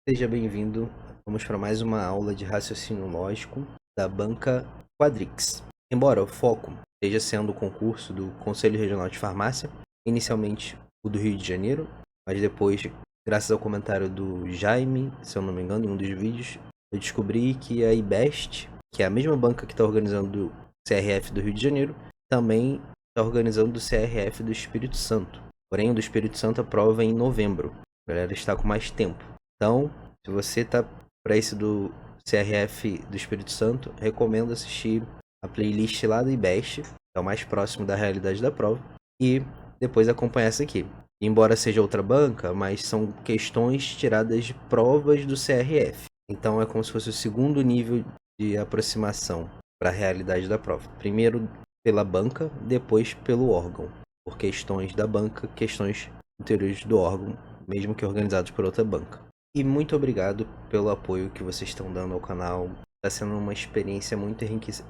Seja bem-vindo. Vamos para mais uma aula de raciocínio lógico da banca Quadrix. Embora o foco esteja sendo o concurso do Conselho Regional de Farmácia, inicialmente o do Rio de Janeiro, mas depois, graças ao comentário do Jaime, se eu não me engano, em um dos vídeos, eu descobri que a IBEST, que é a mesma banca que está organizando o CRF do Rio de Janeiro, também está organizando o CRF do Espírito Santo. Porém, o do Espírito Santo a prova é em novembro. A galera está com mais tempo. Então, se você está para esse do CRF do Espírito Santo, recomendo assistir a playlist lá do IBEST, que é o mais próximo da realidade da prova, e depois acompanhar essa aqui. Embora seja outra banca, mas são questões tiradas de provas do CRF. Então é como se fosse o segundo nível de aproximação para a realidade da prova. Primeiro pela banca, depois pelo órgão. Por questões da banca, questões anteriores do órgão, mesmo que organizados por outra banca. E muito obrigado pelo apoio que vocês estão dando ao canal. Está sendo uma experiência muito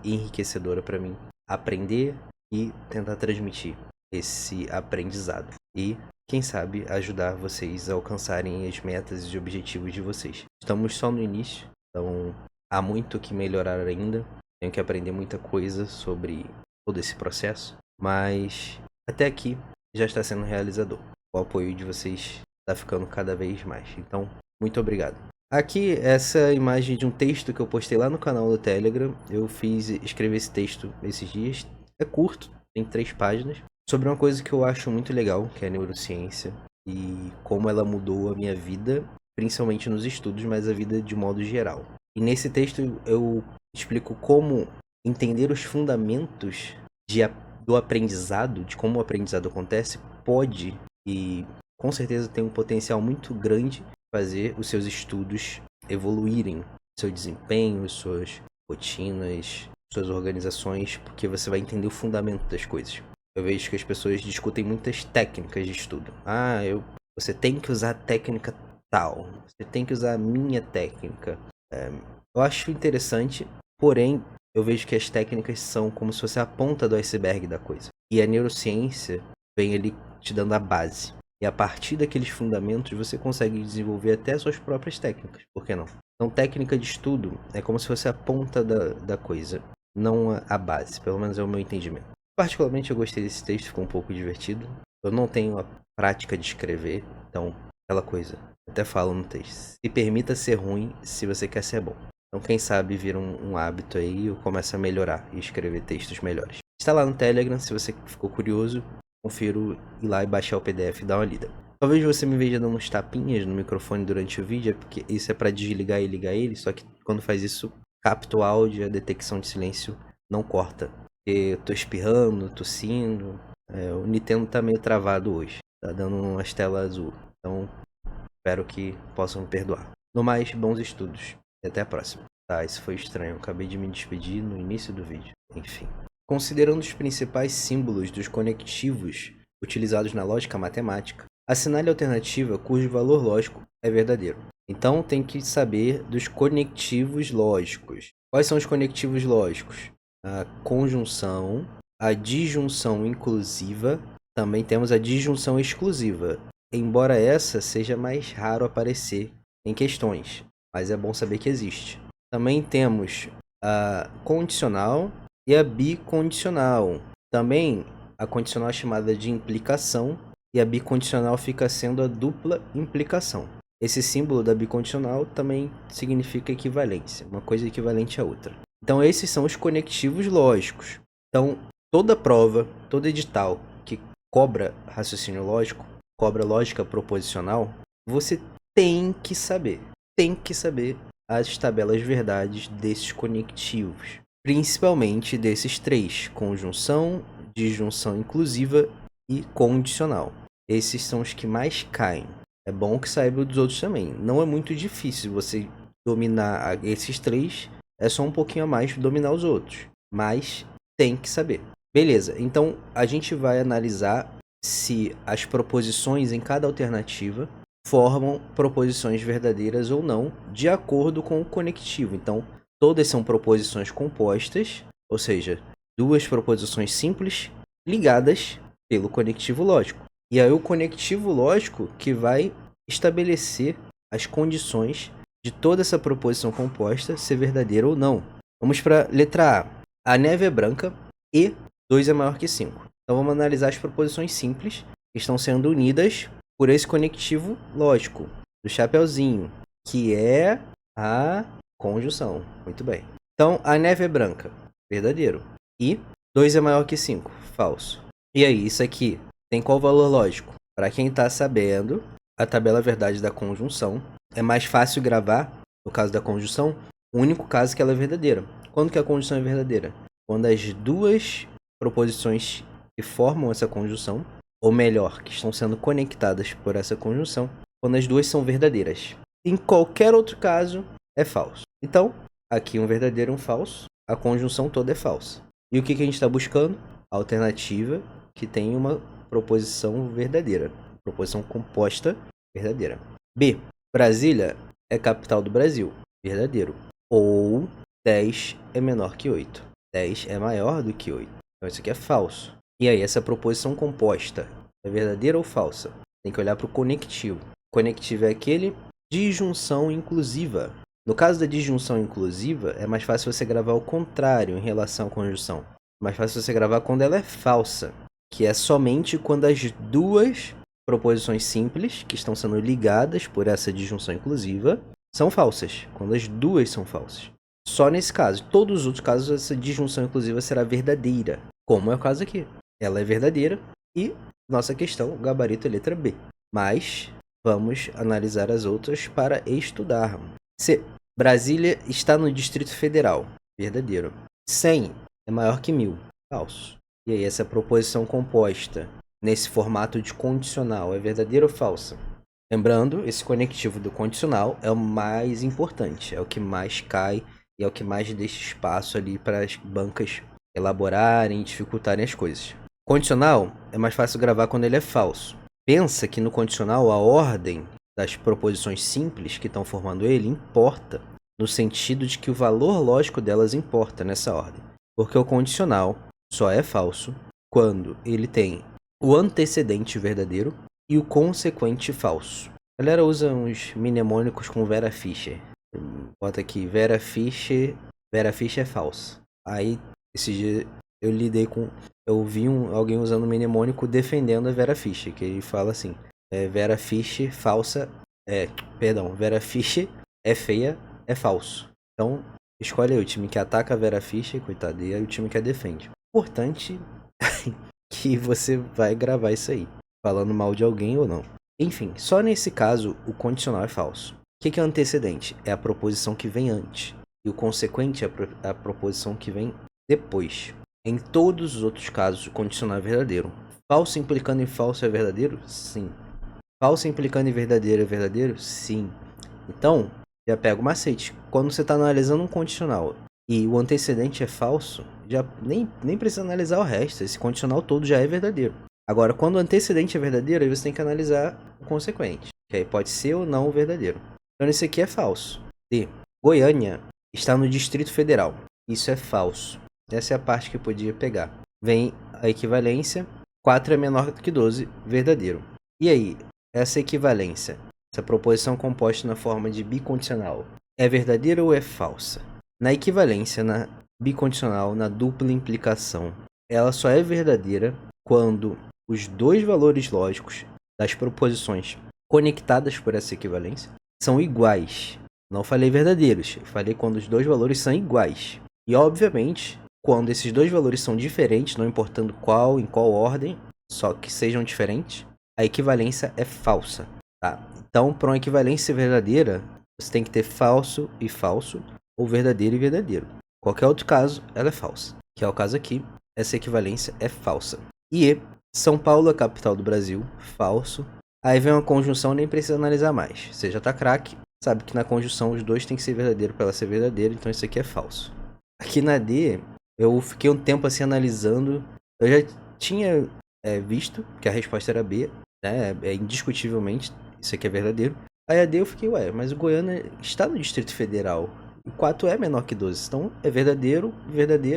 enriquecedora para mim aprender e tentar transmitir esse aprendizado. E, quem sabe, ajudar vocês a alcançarem as metas e objetivos de vocês. Estamos só no início, então há muito que melhorar ainda. Tenho que aprender muita coisa sobre todo esse processo, mas até aqui já está sendo realizador. O apoio de vocês está ficando cada vez mais. Então, muito obrigado. Aqui, essa imagem de um texto que eu postei lá no canal do Telegram. Eu escrevi esse texto esses dias. É curto, tem 3 páginas. Sobre uma coisa que eu acho muito legal, que é a neurociência. E como ela mudou a minha vida, principalmente nos estudos, mas a vida de modo geral. E nesse texto eu explico como entender os fundamentos do aprendizado, de como o aprendizado acontece, pode e com certeza tem um potencial muito grande fazer os seus estudos evoluírem, seu desempenho, suas rotinas, suas organizações, porque você vai entender o fundamento das coisas. Eu vejo que as pessoas discutem muitas técnicas de estudo. Você tem que usar a técnica tal, você tem que usar a minha técnica. Eu acho interessante, porém, eu vejo que as técnicas são como se fosse a ponta do iceberg da coisa. E a neurociência vem ali te dando a base. E a partir daqueles fundamentos você consegue desenvolver até suas próprias técnicas. Por que não? Então, técnica de estudo é como se fosse a ponta da coisa, não a base. Pelo menos é o meu entendimento. Particularmente eu gostei desse texto, ficou um pouco divertido. Eu não tenho a prática de escrever, então, aquela coisa. Até falo no texto. Se permita ser ruim se você quer ser bom. Então, quem sabe vira um hábito aí e eu começo a melhorar e escrever textos melhores. Está lá no Telegram, se você ficou curioso. Confiro ir lá e baixar o PDF e dar uma lida. Talvez você me veja dando uns tapinhas no microfone durante o vídeo, porque isso é para desligar e ligar ele, só que quando faz isso, capta o áudio e a detecção de silêncio não corta. Eu tô espirrando, tossindo, o Nintendo tá meio travado hoje, tá dando umas telas azul, então espero que possam me perdoar. No mais, bons estudos e até a próxima. Tá, isso foi estranho, eu acabei de me despedir no início do vídeo, enfim. Considerando os principais símbolos dos conectivos utilizados na lógica matemática, assinale a alternativa cujo valor lógico é verdadeiro. Então tem que saber dos conectivos lógicos. Quais são os conectivos lógicos? A conjunção, a disjunção inclusiva, também temos a disjunção exclusiva, embora essa seja mais raro aparecer em questões, mas é bom saber que existe. Também temos a condicional e a bicondicional. Também a condicional é chamada de implicação e a bicondicional fica sendo a dupla implicação. Esse símbolo da bicondicional também significa equivalência, uma coisa equivalente à outra. Então esses são os conectivos lógicos. Então toda prova, todo edital que cobra raciocínio lógico, cobra lógica proposicional, você tem que saber as tabelas verdades desses conectivos. Principalmente desses 3, conjunção, disjunção inclusiva e condicional. Esses são os que mais caem. É bom que saiba dos outros também. Não é muito difícil você dominar esses 3, é só um pouquinho a mais dominar os outros. Mas tem que saber. Beleza, então a gente vai analisar se as proposições em cada alternativa formam proposições verdadeiras ou não, de acordo com o conectivo. Então, todas são proposições compostas, ou seja, 2 proposições simples ligadas pelo conectivo lógico. E aí o conectivo lógico que vai estabelecer as condições de toda essa proposição composta ser verdadeira ou não. Vamos para letra A. A neve é branca e 2 é maior que 5. Então vamos analisar as proposições simples que estão sendo unidas por esse conectivo lógico do chapeuzinho, que é a conjunção. Muito bem. Então, a neve é branca, verdadeiro. E 2 é maior que 5, falso. E aí, isso aqui tem qual valor lógico? Para quem está sabendo, a tabela verdade da conjunção é mais fácil gravar, no caso da conjunção, o único caso que ela é verdadeira. Quando que a conjunção é verdadeira? Quando as duas proposições que formam essa conjunção, ou melhor, que estão sendo conectadas por essa conjunção, quando as duas são verdadeiras. Em qualquer outro caso, é falso. Então, aqui um verdadeiro e um falso, a conjunção toda é falsa. E o que a gente está buscando? A alternativa que tem uma proposição verdadeira, proposição composta verdadeira. B. Brasília é capital do Brasil, verdadeiro. Ou 10 é menor que 8. 10 é maior do que 8. Então isso aqui é falso. E aí, essa proposição composta é verdadeira ou falsa? Tem que olhar para o conectivo. O conectivo é aquele disjunção inclusiva. No caso da disjunção inclusiva, é mais fácil você gravar o contrário em relação à conjunção. É mais fácil você gravar quando ela é falsa, que é somente quando as duas proposições simples, que estão sendo ligadas por essa disjunção inclusiva, são falsas. Quando as duas são falsas. Só nesse caso. Em todos os outros casos, essa disjunção inclusiva será verdadeira, como é o caso aqui. Ela é verdadeira e nossa questão, gabarito é letra B. Mas vamos analisar as outras para estudar. C. Brasília está no Distrito Federal. Verdadeiro. 100 é maior que 1000. Falso. E aí, essa proposição composta nesse formato de condicional é verdadeira ou falsa? Lembrando, esse conectivo do condicional é o mais importante, é o que mais cai e é o que mais deixa espaço ali para as bancas elaborarem e dificultarem as coisas. Condicional é mais fácil gravar quando ele é falso. Pensa que no condicional a ordem das proposições simples que estão formando ele importa, no sentido de que o valor lógico delas importa nessa ordem. Porque o condicional só é falso quando ele tem o antecedente verdadeiro e o consequente falso. A galera usa uns mnemônicos com Vera Fischer. Bota aqui, Vera Fischer é falsa. Aí, esse dia eu lidei com... Eu vi alguém usando um mnemônico defendendo a Vera Fischer, que ele fala assim, Vera Fischer falsa... Vera Fischer é feia, é falso. Então, escolhe aí o time que ataca a Vera Fischer, coitado, e aí o time que a defende. Importante que você vai gravar isso aí, falando mal de alguém ou não. Enfim, só nesse caso o condicional é falso. O que é antecedente? É a proposição que vem antes. E o consequente é a proposição que vem depois. Em todos os outros casos, o condicional é verdadeiro. Falso implicando em falso é verdadeiro? Sim. Falso implicando em verdadeiro é verdadeiro? Sim. Então, já pega o macete. Quando você está analisando um condicional e o antecedente é falso, já nem precisa analisar o resto. Esse condicional todo já é verdadeiro. Agora, quando o antecedente é verdadeiro, aí você tem que analisar o consequente, que aí pode ser ou não verdadeiro. Então, esse aqui é falso. D. Goiânia está no Distrito Federal. Isso é falso. Essa é a parte que eu podia pegar. Vem a equivalência. 4 é menor que 12. Verdadeiro. E aí, essa equivalência, essa proposição composta na forma de bicondicional, é verdadeira ou é falsa? Na equivalência, na bicondicional, na dupla implicação, ela só é verdadeira quando os dois valores lógicos das proposições conectadas por essa equivalência são iguais. Não falei verdadeiros, eu falei quando os dois valores são iguais. E, obviamente, quando esses dois valores são diferentes, não importando em qual ordem, só que sejam diferentes, a equivalência é falsa. Tá? Então, para uma equivalência verdadeira, você tem que ter falso e falso, ou verdadeiro e verdadeiro. Qualquer outro caso, ela é falsa. Que é o caso aqui, essa equivalência é falsa. E São Paulo é a capital do Brasil, falso. Aí vem uma conjunção, nem precisa analisar mais. Você já tá craque, sabe que na conjunção os dois tem que ser verdadeiro para ela ser verdadeira, então isso aqui é falso. Aqui na D, eu fiquei um tempo assim analisando. Eu já tinha visto que a resposta era B, né? Indiscutivelmente, isso aqui é verdadeiro. Aí a D eu fiquei, mas o Goiânia está no Distrito Federal. E 4 é menor que 12, então é verdadeiro,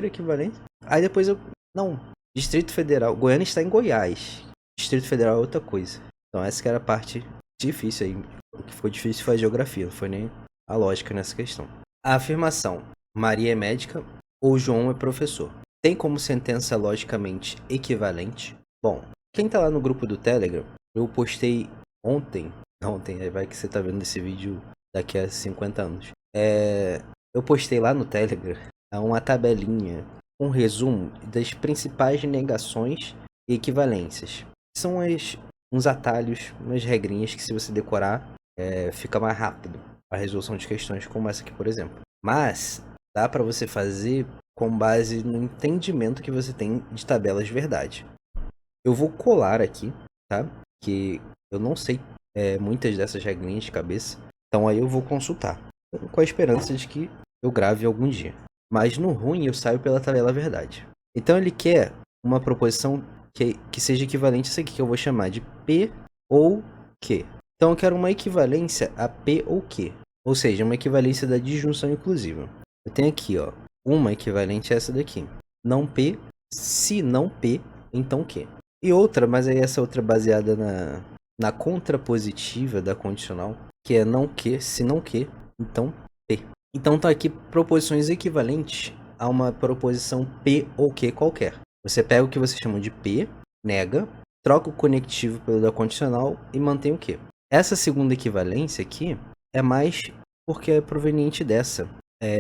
equivalente. Aí depois não, Distrito Federal, Goiânia está em Goiás. Distrito Federal é outra coisa. Então essa que era a parte difícil aí. O que ficou difícil foi a geografia, não foi nem a lógica nessa questão. A afirmação: Maria é médica ou João é professor, tem como sentença logicamente equivalente? Bom, quem tá lá no grupo do Telegram, eu postei ontem, vai que você tá vendo esse vídeo daqui a 50 anos. Eu postei lá no Telegram uma tabelinha, um resumo das principais negações e equivalências. São uns atalhos, umas regrinhas que se você decorar, fica mais rápido a resolução de questões como essa aqui, por exemplo. Mas dá para você fazer com base no entendimento que você tem de tabelas de verdade. Eu vou colar aqui, tá? Que eu não sei muitas dessas regrinhas de cabeça. Então aí eu vou consultar. Com a esperança de que eu grave algum dia. Mas no ruim eu saio pela tabela verdade. Então ele quer uma proposição que seja equivalente a isso aqui, que eu vou chamar de P ou Q. Então eu quero uma equivalência a P ou Q. Ou seja, uma equivalência da disjunção inclusiva. Eu tenho aqui, ó, uma equivalente a essa daqui. Não P, se não P, então Q. E outra, mas aí essa outra baseada na contrapositiva da condicional, que é não Q, se não Q, então P. Então tá aqui proposições equivalentes a uma proposição P ou Q qualquer. Você pega o que você chama de P, nega, troca o conectivo pelo da condicional e mantém o Q. Essa segunda equivalência aqui é mais porque é proveniente dessa,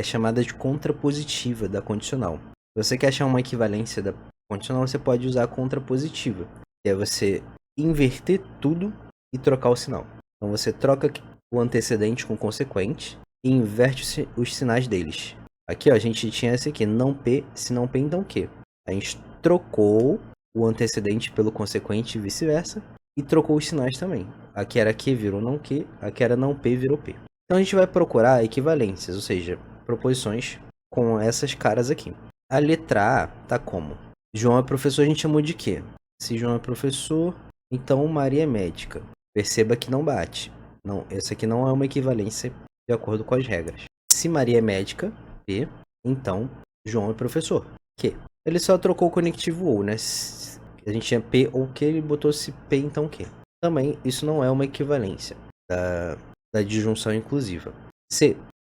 chamada de contrapositiva da condicional. Se você quer achar uma equivalência da condicional, você pode usar a contrapositiva, que é você inverter tudo e trocar o sinal. Então você troca o antecedente com o consequente e inverte os sinais deles. Aqui, ó, a gente tinha esse aqui, não P, se não P, então Q. A gente trocou o antecedente pelo consequente e vice-versa, e trocou os sinais também. Aqui era Q, virou não Q, aqui era não P, virou P. Então a gente vai procurar equivalências, ou seja, proposições com essas caras aqui. A letra A tá como? João é professor, a gente chamou de quê? Se João é professor, então Maria é médica. Perceba que não bate. Não, essa aqui não é uma equivalência de acordo com as regras. Se Maria é médica, P, então João é professor, Q. Ele só trocou o conectivo ou, né? A gente tinha P ou Q, ele botou se P, então Q. Também isso não é uma equivalência da disjunção inclusiva.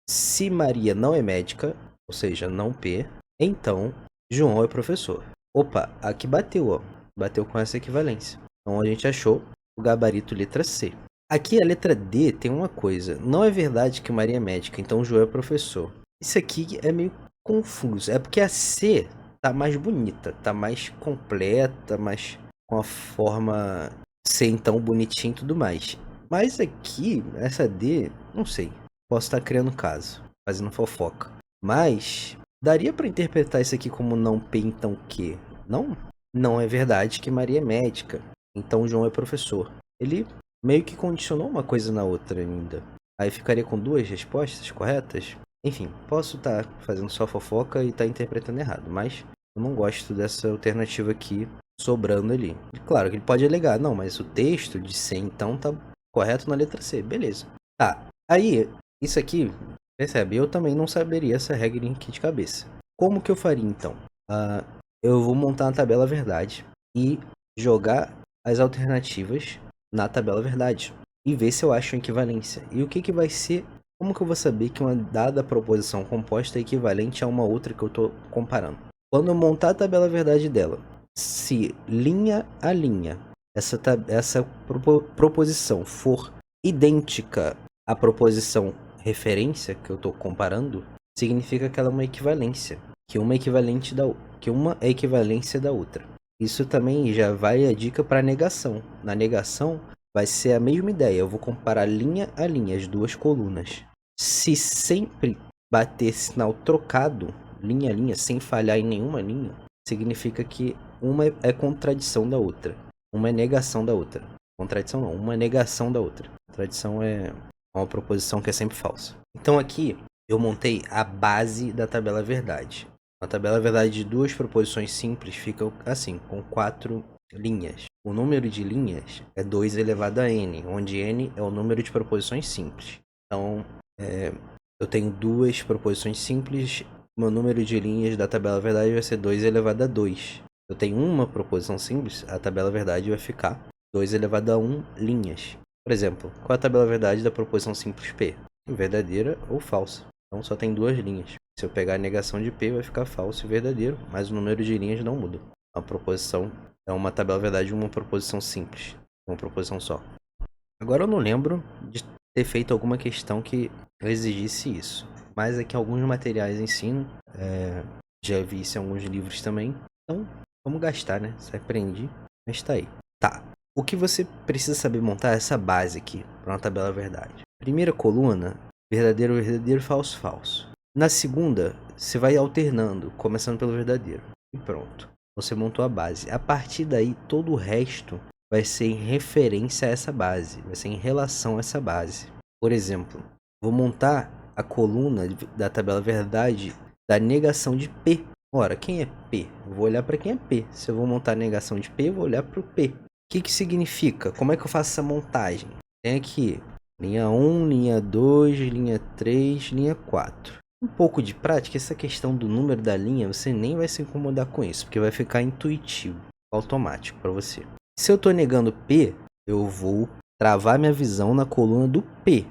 Se Maria não é médica, ou seja, não P, então João é professor. Opa, aqui bateu, ó. Bateu com essa equivalência. Então a gente achou o gabarito letra C. Aqui a letra D tem uma coisa. Não é verdade que Maria é médica, então João é professor. Isso aqui é meio confuso. É porque a C tá mais bonita, tá mais completa, mais com a forma C então bonitinha e tudo mais. Mas aqui, essa D, não sei. Posso estar criando caso, fazendo fofoca. Mas daria para interpretar isso aqui como não P, então Q. Não é verdade que Maria é médica, então João é professor. Ele meio que condicionou uma coisa na outra ainda. Aí ficaria com duas respostas corretas? Enfim, posso estar fazendo só fofoca e estar interpretando errado, mas eu não gosto dessa alternativa aqui sobrando ali. E claro que ele pode alegar, não, mas o texto de C então tá correto na letra C, beleza. Tá, aí, isso aqui, percebe, eu também não saberia essa regra aqui de cabeça. Como que eu faria então? Eu vou montar uma tabela verdade e jogar as alternativas na tabela verdade e ver se eu acho uma equivalência. E o que vai ser, como que eu vou saber que uma dada proposição composta é equivalente a uma outra que eu estou comparando? Quando eu montar a tabela verdade dela, se linha a linha essa proposição for idêntica à proposição referência que eu estou comparando, significa que ela é uma equivalência, que uma é equivalência da outra. Isso também já vai a dica para negação. Na negação vai ser a mesma ideia. Eu vou comparar linha a linha, as duas colunas. Se sempre bater sinal trocado, linha a linha, sem falhar em nenhuma linha, significa que uma é contradição da outra. Uma é negação da outra. Contradição não, uma é negação da outra. Contradição é uma proposição que é sempre falsa. Então aqui eu montei a base da tabela verdade. A tabela verdade de duas proposições simples fica assim, com 4 linhas. O número de linhas é 2 elevado a n, onde n é o número de proposições simples. Então, eu tenho duas proposições simples, meu número de linhas da tabela verdade vai ser 2 elevado a 2. Eu tenho uma proposição simples, a tabela verdade vai ficar 2 elevado a 1 linhas. Por exemplo, qual é a tabela verdade da proposição simples P? Verdadeira ou falsa. Então só tem duas linhas. Se eu pegar a negação de P, vai ficar falso e verdadeiro, mas o número de linhas não muda. A proposição é uma tabela verdade de uma proposição simples, uma proposição só. Agora eu não lembro de ter feito alguma questão que exigisse isso, mas aqui alguns materiais ensinam, já vi isso em alguns livros também, então vamos gastar, né? Se aprendi, mas tá aí. Tá, o que você precisa saber montar é essa base aqui, para uma tabela verdade. Primeira coluna, verdadeiro, verdadeiro, falso, falso. Na segunda, você vai alternando, começando pelo verdadeiro, e pronto. Você montou a base. A partir daí, todo o resto vai ser em referência a essa base, vai ser em relação a essa base. Por exemplo, vou montar a coluna da tabela verdade da negação de P. Ora, quem é P? Eu vou olhar para quem é P. Se eu vou montar a negação de P, eu vou olhar para o P. O que significa? Como é que eu faço essa montagem? Tem aqui linha 1, linha 2, linha 3, linha 4. Um pouco de prática, essa questão do número da linha, você nem vai se incomodar com isso, porque vai ficar intuitivo, automático para você. Se eu estou negando P, eu vou travar minha visão na coluna do P.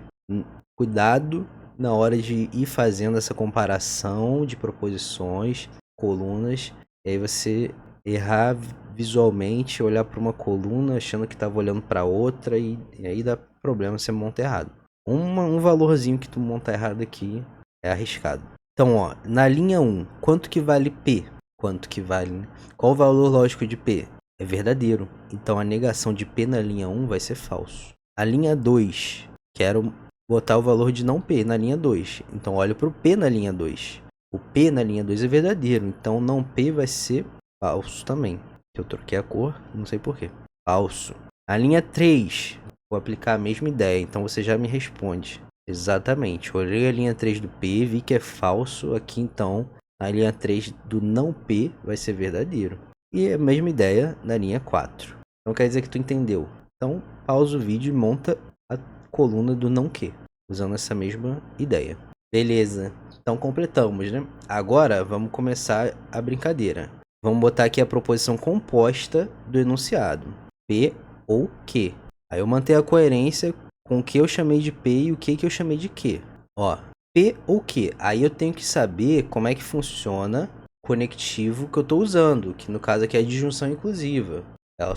Cuidado na hora de ir fazendo essa comparação de proposições, colunas, e aí você errar visualmente, olhar para uma coluna achando que estava olhando para outra, e aí dá problema, você monta errado. Um valorzinho que tu monta errado aqui é arriscado. Então, ó, na linha 1, quanto que vale P? Quanto que vale? Qual o valor lógico de P? É verdadeiro. Então, a negação de P na linha 1 vai ser falso. A linha 2, quero botar o valor de não P na linha 2. Então, olho para o P na linha 2. O P na linha 2 é verdadeiro. Então, não P vai ser falso também. Eu troquei a cor, não sei porquê. Falso. A linha 3, vou aplicar a mesma ideia. Então, você já me responde. Exatamente, olhei a linha 3 do P, vi que é falso, aqui então a linha 3 do não P vai ser verdadeiro. E a mesma ideia na linha 4. Então quer dizer que tu entendeu. Então pausa o vídeo e monta a coluna do não que, usando essa mesma ideia. Beleza, então completamos, né? Agora vamos começar a brincadeira. Vamos botar aqui a proposição composta do enunciado. P ou Q. Aí eu mantenho a coerência com o que eu chamei de P e o que eu chamei de Q. Ó, P ou Q. Aí eu tenho que saber como é que funciona o conectivo que eu estou usando, que no caso aqui é a disjunção inclusiva. Ela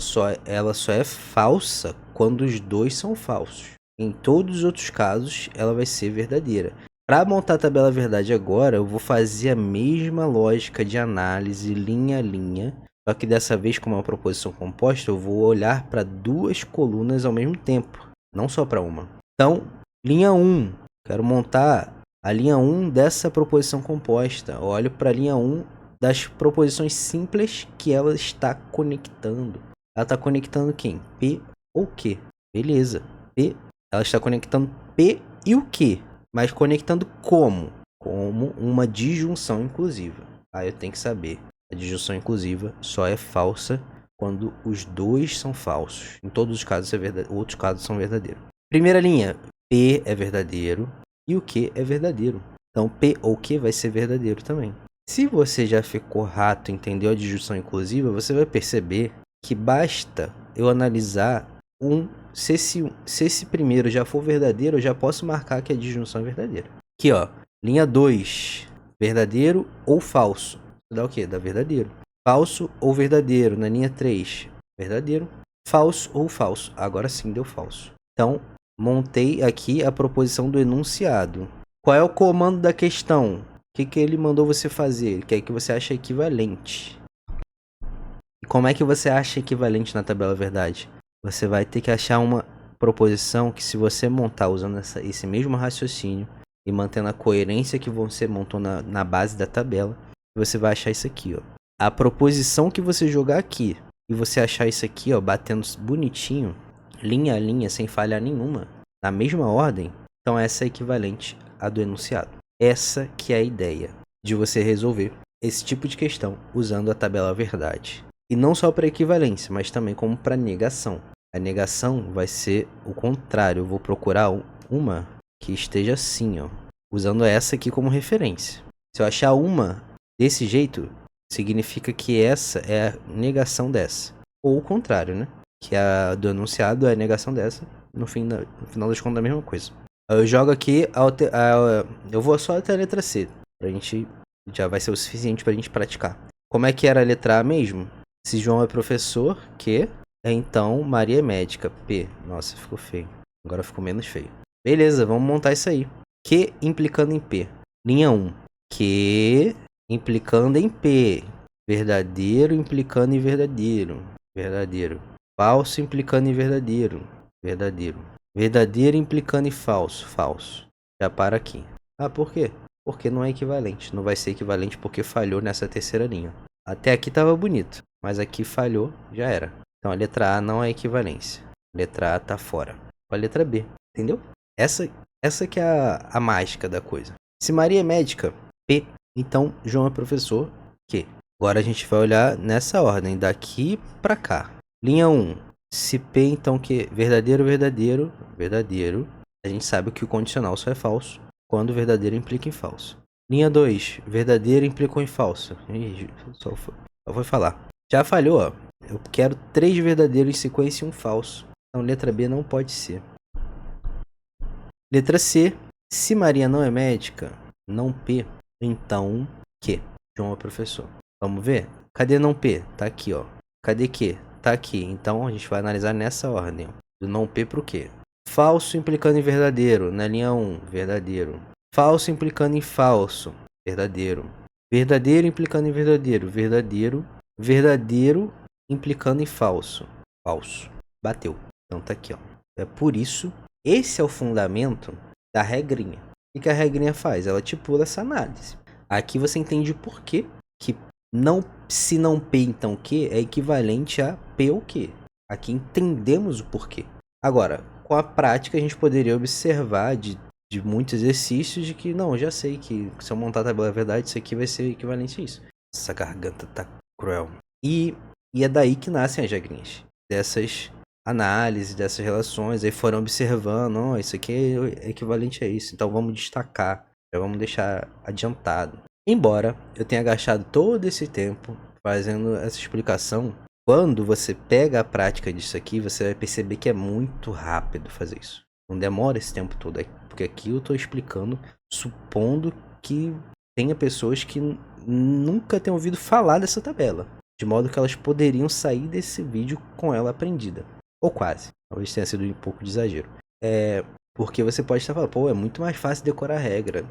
só é falsa quando os dois são falsos. Em todos os outros casos, ela vai ser verdadeira. Para montar a tabela verdade agora, eu vou fazer a mesma lógica de análise linha a linha, só que dessa vez, como é uma proposição composta, eu vou olhar para duas colunas ao mesmo tempo. Não só para uma. Então, linha 1. Quero montar a linha 1 dessa proposição composta. Olho para a linha 1 das proposições simples que ela está conectando. Ela está conectando quem? P ou Q. Beleza. P. Ela está conectando P e o Q. Mas conectando como? Como uma disjunção inclusiva. Aí eu tenho que saber. A disjunção inclusiva só é falsa quando os dois são falsos. Em todos os casos é verdadeiro, outros casos são verdadeiros. Primeira linha, P é verdadeiro e o Q é verdadeiro. Então P ou Q vai ser verdadeiro também. Se você já ficou rato e entendeu a disjunção inclusiva, você vai perceber que basta eu analisar se esse primeiro já for verdadeiro, eu já posso marcar que a disjunção é verdadeira. Aqui, ó, linha 2, verdadeiro ou falso. Dá o quê? Dá verdadeiro. Falso ou verdadeiro, na linha 3, verdadeiro. Falso ou falso, agora sim deu falso. Então, montei aqui a proposição do enunciado. Qual é o comando da questão? O que ele mandou você fazer? Ele quer que você ache equivalente. E como é que você acha equivalente na tabela verdade? Você vai ter que achar uma proposição que, se você montar usando esse mesmo raciocínio e mantendo a coerência que você montou na base da tabela, você vai achar isso aqui, ó. A proposição que você jogar aqui e você achar isso aqui, ó, batendo bonitinho, linha a linha, sem falhar nenhuma, na mesma ordem, então essa é equivalente à do enunciado. Essa que é a ideia de você resolver esse tipo de questão usando a tabela verdade. E não só para equivalência, mas também como para negação. A negação vai ser o contrário. Eu vou procurar uma que esteja assim, ó, usando essa aqui como referência. Se eu achar uma desse jeito, significa que essa é a negação dessa. Ou o contrário, né? Que a do enunciado é a negação dessa no final das contas é a mesma coisa. Eu jogo aqui, eu vou só até a letra C, pra gente, já vai ser o suficiente pra gente praticar. Como é que era a letra A mesmo? Se João é professor, Q, então Maria é médica, P. Nossa, ficou feio. Agora ficou menos feio. Beleza, vamos montar isso aí. Q implicando em P. Linha 1. Q implicando em P. Verdadeiro implicando em verdadeiro. Verdadeiro. Falso implicando em verdadeiro. Verdadeiro. Verdadeiro implicando em falso. Falso. Já para aqui. Ah, por quê? Porque não é equivalente. Não vai ser equivalente porque falhou nessa terceira linha. Até aqui tava bonito, mas aqui falhou, já era. Então a letra A não é equivalência. A letra A tá fora. A letra B, entendeu? Essa que é a mágica da coisa. Se Maria é médica, P. Então João é professor, Q. Agora a gente vai olhar nessa ordem, daqui pra cá. Linha 1. Se P, então Q. Verdadeiro, verdadeiro, verdadeiro. A gente sabe que o condicional só é falso quando o verdadeiro implica em falso. Linha 2. Verdadeiro implicou em falso. Ih, só foi falar. Já falhou, ó. Eu quero 3 verdadeiros em sequência e um falso. Então letra B não pode ser. Letra C. Se Maria não é médica, não P, então Q. João é professor. Vamos ver? Cadê não P? Tá aqui, ó. Cadê Q? Tá aqui. Então a gente vai analisar nessa ordem, ó. Do não P pro Q. Falso implicando em verdadeiro. Na linha 1, verdadeiro. Falso implicando em falso. Verdadeiro. Verdadeiro implicando em verdadeiro. Verdadeiro. Verdadeiro implicando em falso. Falso. Bateu. Então tá aqui, ó. É por isso, esse é o fundamento da regrinha. O que a regrinha faz? Ela te pula essa análise. Aqui você entende o porquê que não, se não P então Q é equivalente a P ou Q. Aqui entendemos o porquê. Agora, com a prática a gente poderia observar de muitos exercícios de que, não, eu já sei que se eu montar a tabela verdade, isso aqui vai ser equivalente a isso. Essa garganta tá cruel. E é daí que nascem as regrinhas. Dessas análises, dessas relações. Aí foram observando, oh, isso aqui é equivalente a isso. Então vamos destacar. Já vamos deixar adiantado. Embora eu tenha gastado todo esse tempo fazendo essa explicação, quando você pega a prática disso aqui, você vai perceber que é muito rápido fazer isso. Não demora esse tempo todo. Porque aqui eu estou explicando, supondo que tenha pessoas que nunca tenham ouvido falar dessa tabela. De modo que elas poderiam sair desse vídeo com ela aprendida. Ou quase. Talvez tenha sido um pouco de exagero. Porque você pode estar falando, pô, é muito mais fácil decorar a regra.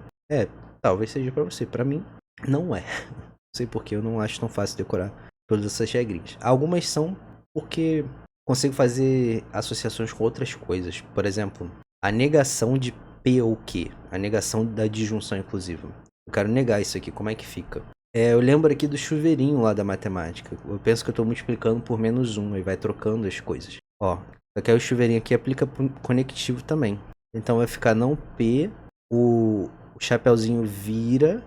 Talvez seja para você. Para mim, não é. Não sei porque eu não acho tão fácil decorar todas essas regrinhas. Algumas são porque consigo fazer associações com outras coisas. Por exemplo, a negação de P ou Q. A negação da disjunção inclusiva. Eu quero negar isso aqui. Como é que fica? Eu lembro aqui do chuveirinho lá da matemática. Eu penso que eu estou multiplicando por -1 e vai trocando as coisas. Ó, aqui o chuveirinho aqui aplica pro conectivo também. Então vai ficar não P, o chapeuzinho vira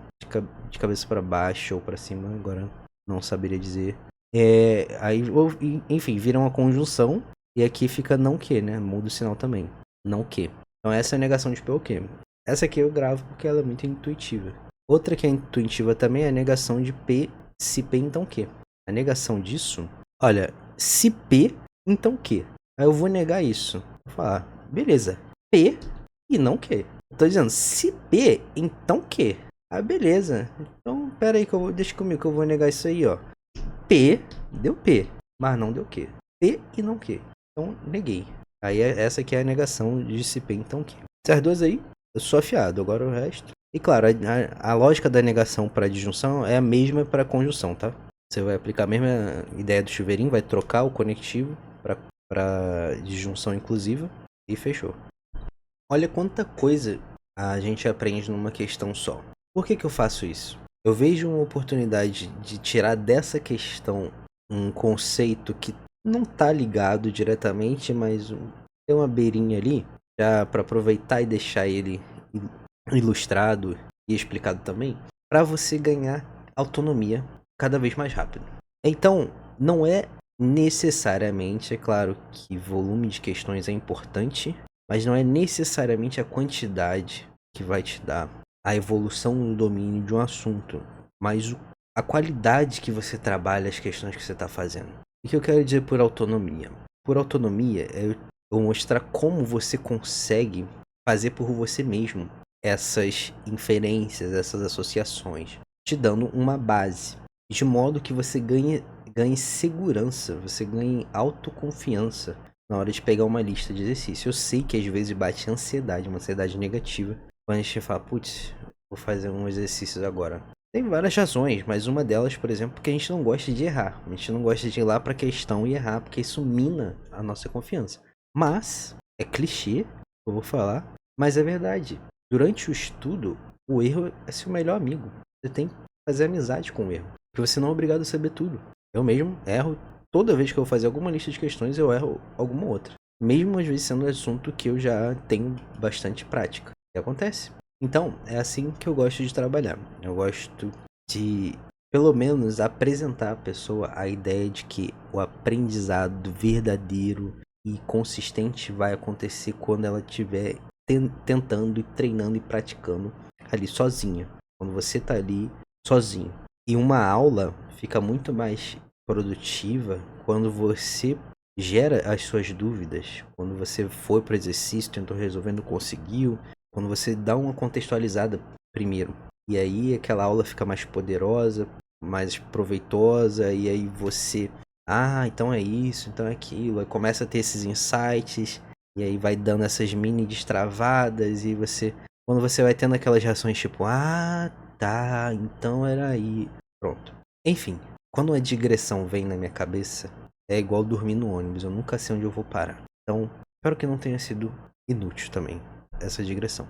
de cabeça para baixo ou para cima, agora não saberia dizer. Aí, enfim, vira uma conjunção e aqui fica não Q, né? Muda o sinal também. Não Q. Então essa é a negação de P ou Q. Essa aqui eu gravo porque ela é muito intuitiva. Outra que é intuitiva também é a negação de P, se P, então Q. A negação disso, olha, se P, então Q. Aí eu vou negar isso. Vou falar, beleza, P e não Q. Eu tô dizendo, se P, então Q. Ah, beleza. Então, pera aí, deixa comigo que eu vou negar isso aí, ó. P, deu P, mas não deu Q. P e não Q. Então, neguei. Aí essa aqui é a negação de se P, então Q. Essas duas aí, eu sou afiado. Agora o resto... E claro, a lógica da negação para disjunção é a mesma para conjunção, tá? Você vai aplicar a mesma ideia do chuveirinho, vai trocar o conectivo para disjunção inclusiva e fechou. Olha quanta coisa a gente aprende numa questão só. Por que eu faço isso? Eu vejo uma oportunidade de tirar dessa questão um conceito que não tá ligado diretamente, mas tem uma beirinha ali, já para aproveitar e deixar ele ilustrado e explicado também, para você ganhar autonomia cada vez mais rápido. Então, não é necessariamente, é claro que volume de questões é importante, mas não é necessariamente a quantidade que vai te dar a evolução no domínio de um assunto, mas a qualidade que você trabalha as questões que você está fazendo. O que eu quero dizer por autonomia? Por autonomia é Eu vou mostrar como você consegue fazer por você mesmo essas inferências, essas associações, te dando uma base, de modo que você ganhe segurança, você ganhe autoconfiança na hora de pegar uma lista de exercícios. Eu sei que às vezes bate ansiedade, uma ansiedade negativa, quando a gente fala, putz, vou fazer um exercício agora. Tem várias razões, mas uma delas, por exemplo, porque a gente não gosta de errar. A gente não gosta de ir lá pra questão e errar, porque isso mina a nossa confiança. Mas, é clichê, eu vou falar, mas é verdade. Durante o estudo, o erro é seu melhor amigo. Você tem que fazer amizade com o erro, porque você não é obrigado a saber tudo. Eu mesmo erro, toda vez que eu vou fazer alguma lista de questões, eu erro alguma outra. Mesmo às vezes sendo um assunto que eu já tenho bastante prática. E acontece. Então, é assim que eu gosto de trabalhar. Eu gosto de, pelo menos, apresentar à pessoa a ideia de que o aprendizado verdadeiro e consistente vai acontecer quando ela estiver tentando e treinando e praticando ali sozinha. Quando você está ali sozinho. E uma aula fica muito mais produtiva quando você gera as suas dúvidas. Quando você foi para o exercício, tentou resolver, não conseguiu. Quando você dá uma contextualizada primeiro. E aí aquela aula fica mais poderosa, mais proveitosa. E aí você... Ah, então é isso, então é aquilo. Aí começa a ter esses insights. E aí vai dando essas mini destravadas. E você... Quando você vai tendo aquelas reações tipo... Ah, tá, então era aí. Pronto. Enfim, quando a digressão vem na minha cabeça, é igual dormir no ônibus. Eu nunca sei onde eu vou parar. Então, espero que não tenha sido inútil também essa digressão.